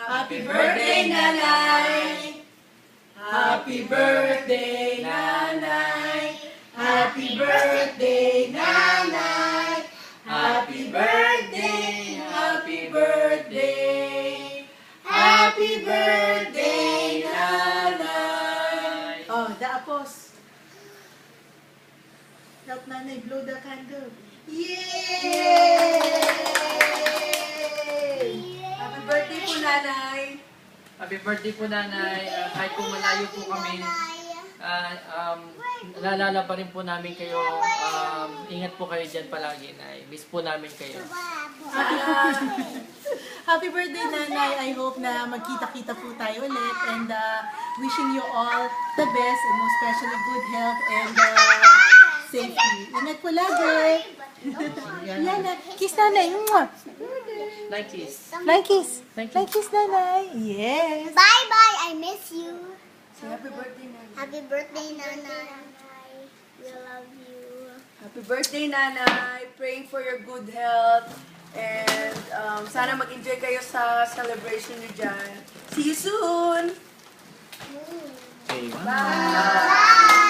Happy birthday, Nanay! Happy birthday, Nanay! Happy birthday, Nanay! Happy birthday! Happy birthday! Happy birthday, Nanay! Oh, daapos. Help Nanay blow the candle. Yay! Happy birthday po, Nanay! Happy birthday po, Nanay. Kahit po malayo po kami, naalala pa rin po namin kayo. Ingat po kayo dyan palagi, Nay. Miss po namin kayo. Happy birthday, Nanay. I hope na magkita-kita po tayo ulit. And wishing you all the best and most especially good health and safety. Ingat po lagi. Yan na. Kiss, Nanay. Mwah. Like kiss. Like kiss. Thank you. Like kiss, Nanay. Yes. Bye-bye. I miss you. Say happy birthday, Nanay. Happy birthday, Nanay. We love you. Happy birthday, Nanay! Praying for your good health. And sana mag-enjoy kayo sa celebration niyo dyan. See you soon! Okay. Bye!